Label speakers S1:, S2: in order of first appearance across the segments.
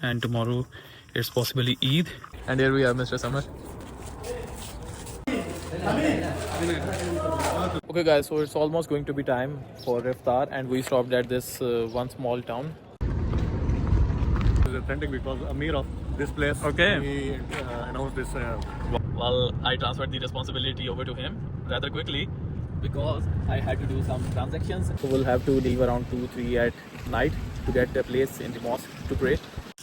S1: and tomorrow it's possibly Eid. And here we are, Mr. Samar. Okay guys, so it's almost going to be time for iftar and we stopped at this one small town.
S2: It's authentic because Amir of this place,
S1: Okay.
S2: he announced this.
S1: Well, I transferred the responsibility over to him rather quickly because I had to do some transactions. So we'll have to leave around 2-3 at night to get a place in the mosque to pray.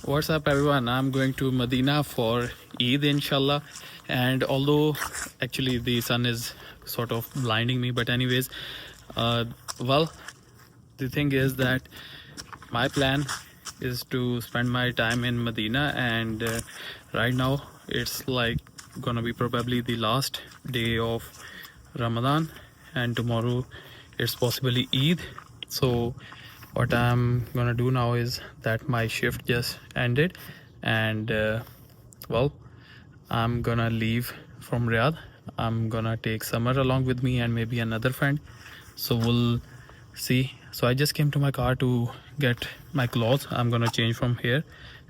S1: What's up everyone, I'm going to Medina for Eid inshallah, and although actually the sun is sort of blinding me, but anyways, well, the thing is that my plan is to spend my time in Medina, and right now it's like gonna be probably the last day of Ramadan and tomorrow it's possibly Eid. So what I'm gonna do now is that my shift just ended and well, I'm gonna leave from Riyadh. I'm gonna take Samar along with me and maybe another friend, so we'll see. So I just came to my car to get my clothes. I'm gonna change from here,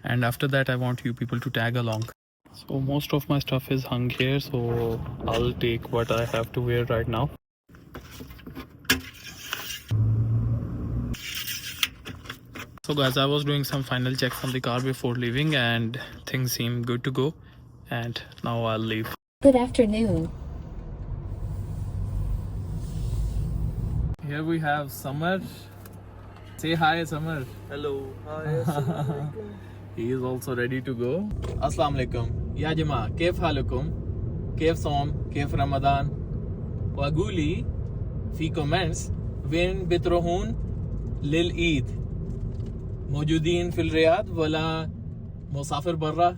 S1: and after that I want you people to tag along. So most of my stuff is hung here, so I'll take what I have to wear right now. So guys, I was doing some final checks on the car before leaving and things seem good to go, and now I'll leave.
S3: Good afternoon.
S1: Here we have Samar. Say hi, Samar.
S4: Hello. Hi.
S1: He is also ready to go. Assalamu alaikum. Ya Jama, كيف حالكم? كيف صوم؟ كيف رمضان؟ وقولي في comments وين بتروحون للعيد؟ موجودين في الرياض ولا مسافر برا؟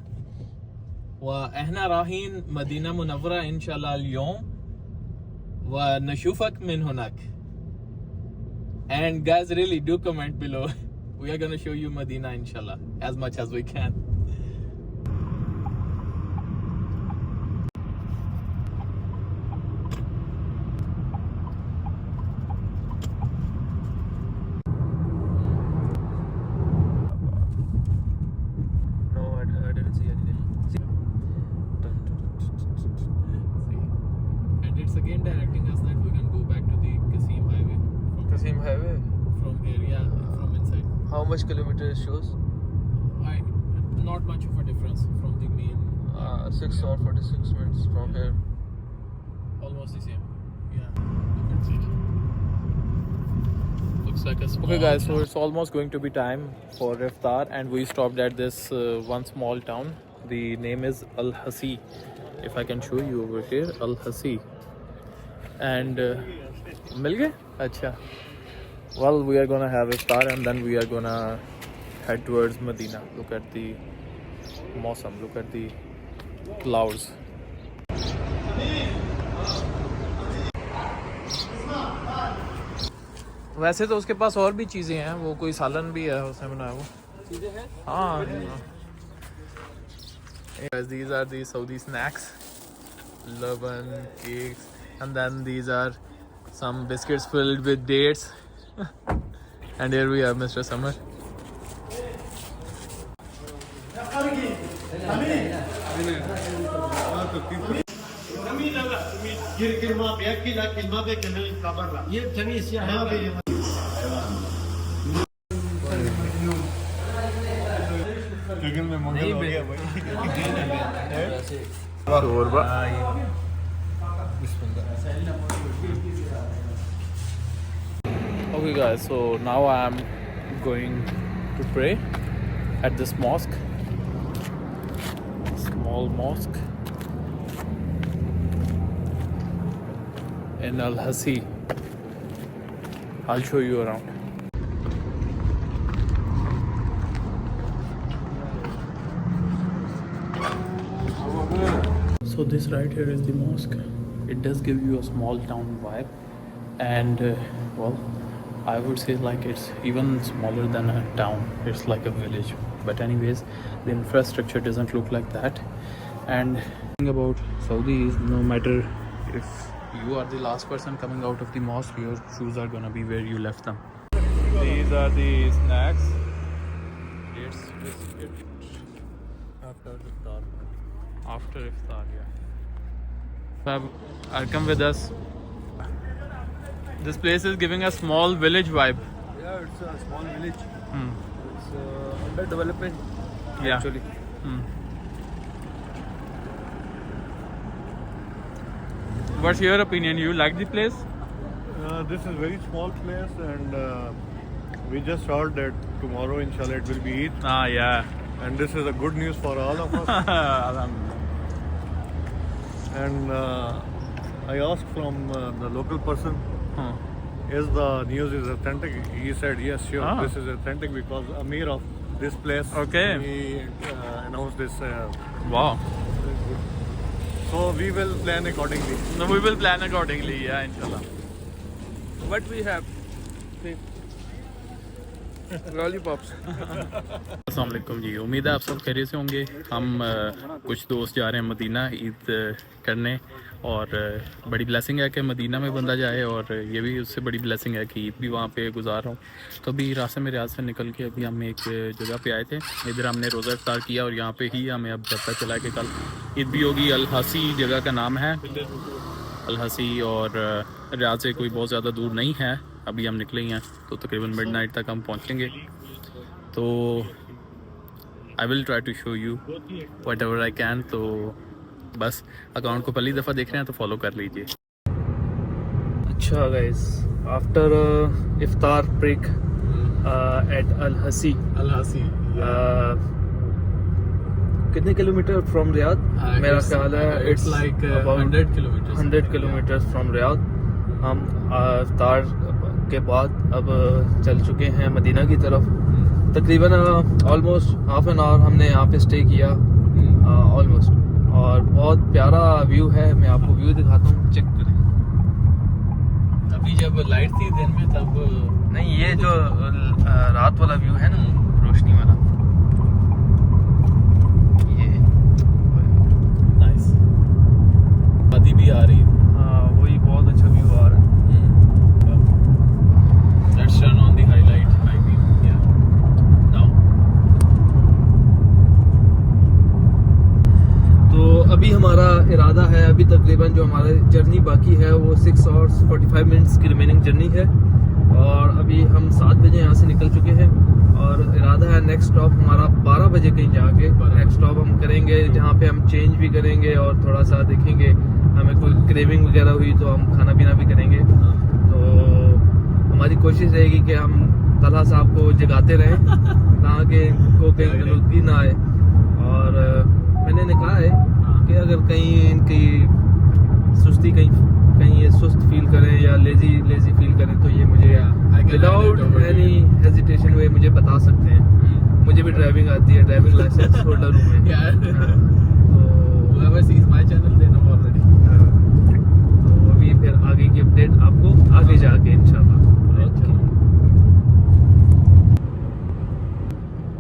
S1: واحنا رايحين مدينة منورة ان شاء الله اليوم ونشوفك من هناك. And guys, really do comment below. We are gonna show you Medina inshallah as much as we can.
S4: No, I didn't see anything.
S1: And it's again directing us that we can go back to the Qasim highway.
S4: Qasim Highway.
S1: From here, yeah, from inside.
S4: How much kilometers shows?
S1: Not much of a difference from the main.
S4: 6 or 46 minutes from here.
S1: Almost the same. Yeah. You can see. Looks like a small. Okay, guys, so it's almost going to be time for iftar, and we stopped at this one small town. The name is Al Hasi. If I can show you over here, Al Hasi. And mil gaye? Acha. Well, we are gonna have iftar and then we are gonna head towards Medina. Look at the Mausam, look at the clouds. वैसे तो उसके पास और भी चीज़ें हैं, वो कोई सालन भी है उसने बनाया वो चीज़ें हैं. हाँ. Guys, these are the Saudi snacks, laban, cakes, and then these are some biscuits filled with dates. And here we have Mr. Samar. Okay guys, so now I'm going to pray at this mosque, small mosque in Al Hasi. I'll show you around. So this right here is the mosque. It does give you a small town vibe, and well, I would say like it's even smaller than a town. It's like a village. But anyways, the infrastructure doesn't look like that. And the thing about Saudi is no matter if you are the last person coming out of the mosque, your shoes are gonna be where you left them. These are the snacks. It's biscuit.
S2: After iftar.
S1: After iftar, yeah. Come with us. This place is giving a small village vibe.
S2: Yeah, it's a small village.
S1: Hmm.
S2: It's under development.
S1: Yeah.
S2: Actually.
S1: Hmm. What's your opinion? You like the place?
S2: This is very small place, and we just heard that tomorrow, inshallah, it will be Eid,
S1: Ah, yeah.
S2: and this is a good news for all of us.
S1: Alhamdulillah.
S2: And I asked from the local person,
S1: Huh.
S2: is the news is authentic? He said yes, sure,
S1: Ah.
S2: this is authentic because Amir of this place,
S1: Okay.
S2: he announced this.
S1: Wow.
S2: So we will plan accordingly.
S1: No, we will plan accordingly. Yeah, inshallah.
S4: What we have? Lollipops.
S1: अस्सलाम वालेकुम जी, उम्मीद है आप सब खैरियत से होंगे। हम कुछ दोस्त जा रहे हैं मदीना ईद करने, और बड़ी ब्लेसिंग है कि मदीना में बंदा जाए, और ये भी उससे बड़ी ब्लेसिंग है कि ईद भी वहाँ पे गुजार रहा हूँ। तो अभी रास्ते में रियाद से निकल के अभी हम एक जगह पे आए थे, इधर हमने रोज़ा इफ्तार किया, और यहाँ पे ही हमें अब पता चला कि कल ईद भी होगी। अल-हसी जगह का नाम है, अल-हसी, और रियाद से कोई बहुत ज़्यादा दूर नहीं है। अभी हम निकले ही हैं, तो तकरीबन मिडनाइट तक हम पहुँचेंगे। तो I will try to show you whatever I can. तो बस अकाउंट को पहली दफ़ा देख रहे हैं तो फॉलो कर लीजिए।
S4: अच्छा गाइस, आफ्टर इफ्तार ब्रेक एट अल-हसी,
S1: अल-हसी
S4: कितने किलोमीटर फ्रॉम रियाद? मेरा ख्याल है
S1: it's like 100
S4: kilometre from Riyadh. हम इफ्तार के बाद अब चल चुके हैं मदीना की तरफ। तकरीबन ऑलमोस्ट हाफ एन आवर हमने यहाँ पे स्टे किया ऑलमोस्ट, और बहुत प्यारा व्यू है। मैं आपको व्यू दिखाता हूँ, चेक करें।
S1: अभी जब लाइट थी दिन में तब
S4: नहीं, ये जो रात वाला व्यू है ना, रोशनी वाला, ये
S1: नाइस नदी भी आ रही है।
S4: हाँ, वही बहुत अच्छा व्यू आ रहा है।
S1: Let's turn on the highlight. I mean, yeah. Now.
S4: तो अभी हमारा इरादा है, अभी तकरीबन जो हमारा जर्नी बाकी है वो 6 hours 45 minutes की रिमेनिंग जर्नी है, और अभी हम 7 बजे यहाँ से निकल चुके हैं, और इरादा है नेक्स्ट स्टॉप हमारा 12 बजे कहीं जाके नेक्स्ट स्टॉप हम करेंगे, जहाँ पे हम चेंज भी करेंगे और थोड़ा सा देखेंगे हमें कोई क्रेविंग वगैरह हुई तो हम खाना पीना भी करेंगे। तो हमारी कोशिश रहेगी कि हम तलहा साहब को जगाते रहें ताकि इनको कहीं आलूदगी ना आए। और मैंने कहा है कि अगर कहीं इनकी सुस्ती कहीं ये सुस्त फील करें या लेजी फील करें तो ये मुझे विदाउट एनी हेजिटेशन वे मुझे बता सकते हैं। मुझे भी ड्राइविंग आती है, ड्राइविंग लाइसेंस होल्डर हूँ मैं।
S1: Whoever sees my channel, they know already.
S4: तो अभी फिर आगे की अपडेट आपको आगे जाके इंशाल्लाह।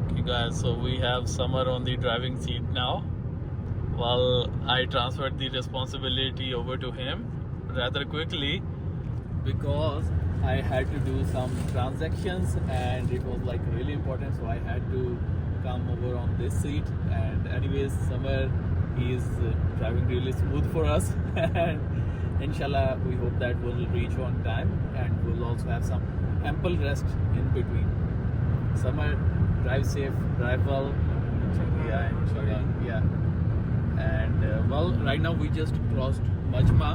S1: Okay guys, so we have Samar on the driving seat now. Well, I transferred the responsibility over to him rather quickly because I had to do some transactions and it was like really important, so I had to come over on this seat. And anyways, Samar, he is driving really smooth for us and inshallah we hope that we'll reach on time and we'll also have some ample rest in between. Samar, drive safe, drive well. Yeah, inshallah. Yeah. And well, right now we just crossed Majma.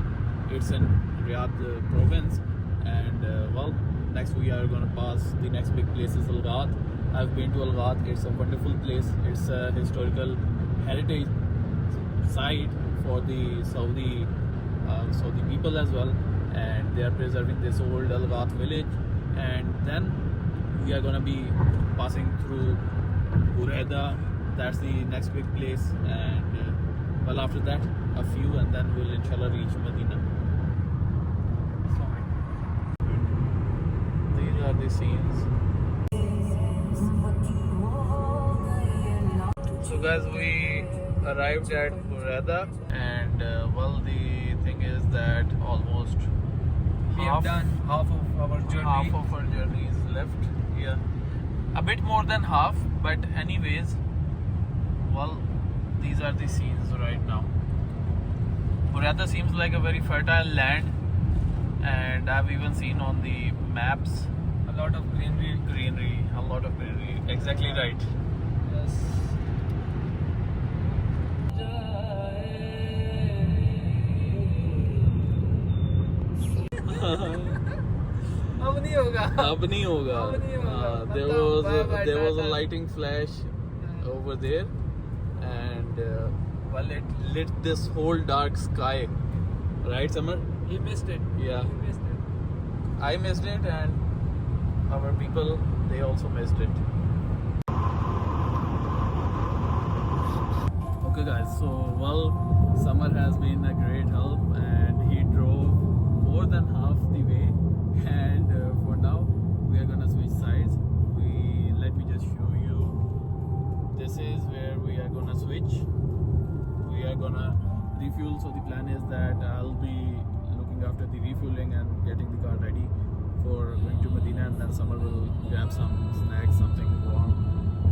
S1: It's in Riyadh province, and well, next we are gonna pass the next big place is Al-Ghat. I've been to Al-Ghat. It's a wonderful place. It's a historical heritage site for the Saudi people as well, and they are preserving this old Al-Ghat village. And then we are gonna be passing through Buraida. That's the next big place, and well, after that a few, and then we'll inshallah reach Medina. These are the scenes. So guys, we arrived at Buraida, and well, the thing is that almost
S4: We have done half of our journey.
S1: half of our journey is left. Yeah, a bit more than half, but anyways, well, these are the scenes right now. Buraydah seems like a very fertile land, and I've even seen on the maps
S4: A lot of greenery.
S1: a lot of greenery. Exactly right.
S4: Yes. अब नहीं होगा.
S1: अब नहीं होगा.
S4: अब नहीं होगा.
S1: There
S4: मतलब
S1: was
S4: bye-bye,
S1: there was a
S4: tata.
S1: lighting flash over there, and well, it lit this whole dark sky. Right, Samar?
S4: He missed it.
S1: Yeah.
S4: He missed it.
S1: I missed it, and our people, they also missed it. Okay guys, so well, Samar has been a great help, and he drove more than half the way, and for now we are gonna switch sides. Let me just show you. This is where we are gonna switch. We are gonna refuel, so the plan is that I'll be looking after the refueling and getting the car ready for going to Medina, and then Samar will grab some snacks, something warm,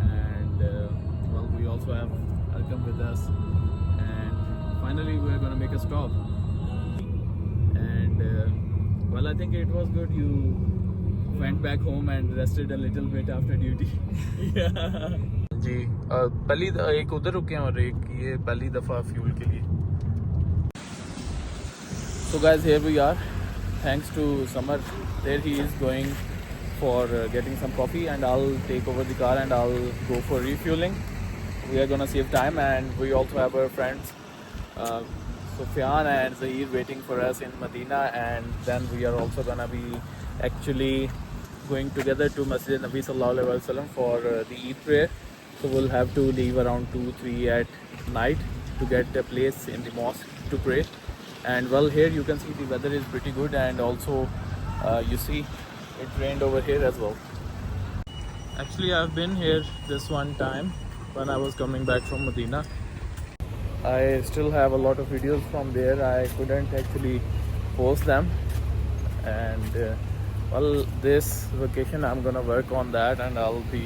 S1: and well, we also have Arkham with us, and finally we're gonna make a stop. And well, I think it was good you went back home and rested a little bit after duty. Yeah. जी पहली एक उधर रुके हैं और एक ये पहली दफ़ा फ्यूल के लिए. So guys, here we are. Thanks to Samar, there he is going for getting some coffee, and I'll take over the car and I'll go for refueling. We are gonna save time, and we also have our friends Sufyan and Zahir waiting for us in Medina, and then we are also gonna be actually going together to Masjid Nabi Sallallahu Alaihi Wasallam for the Eid prayer. So we'll have to leave around 2-3 at night to get a place in the mosque to pray. And well, here you can see the weather is pretty good, and also you see it rained over here as well. Actually, I've been here this one time when I was coming back from Medina. I still have a lot of videos from there. I couldn't actually post them, and well, this vacation I'm gonna work on that, and I'll be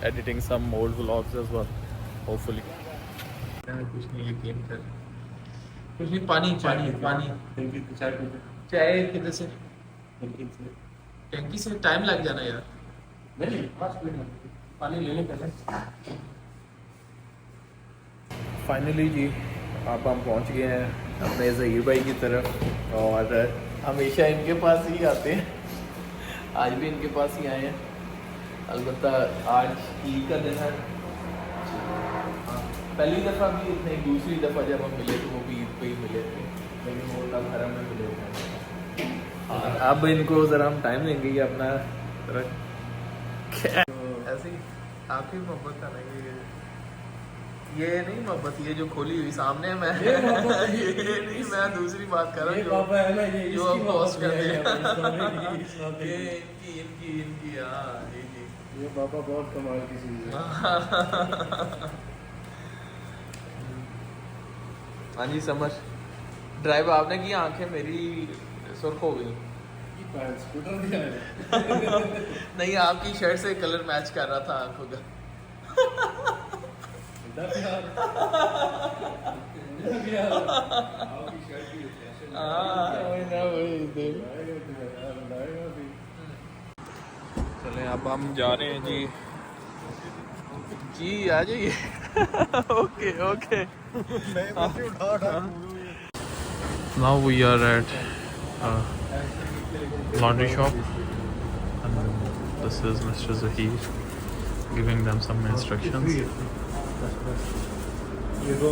S1: editing some more vlogs as well, hopefully. कुछ नहीं, पानी चाय किधर से? टंकी से time लग जाना यार. पानी लेने पहले. फाइनली जी, अब हम पहुंच गए हैं अपने ज़हीर भाई की तरफ, और हमेशा इनके पास ही आते हैं. आज भी इनके पास ही आए हैं. अलबत्ता आज ईद का दिन है. पहली दफ़ा भी नहीं, दूसरी दफ़ा जब हम मिले तो वो भी ईद पे ही मिले थे, लेकिन वो तब हरम में मिले थे. और अब इनको ज़रा हम टाइम देंगे, ये अपना ऐसे ही आपकी मोहब्बत का नहीं, ये नहीं मोहब्बत, ये जो खोली हुई सामने है, मैं ये नहीं, मैं दूसरी बात कर रहा हूँ जो हम पोस्ट करते हैं. ये इनकी हाँ,
S2: ये पापा बहुत कमाल की चीज़ है.
S1: हाँ जी समर, ड्राइव आपने की, आंखें मेरी सुर्ख हो गई. नहीं, आपकी शर्ट से कलर मैच कर रहा था आंखों का. चलें, अब हम जा रहे हैं जी. जी आ जाइए. Okay. Now we are at laundry shop, and this is Mr. Zahir giving them some instructions.
S2: ये दो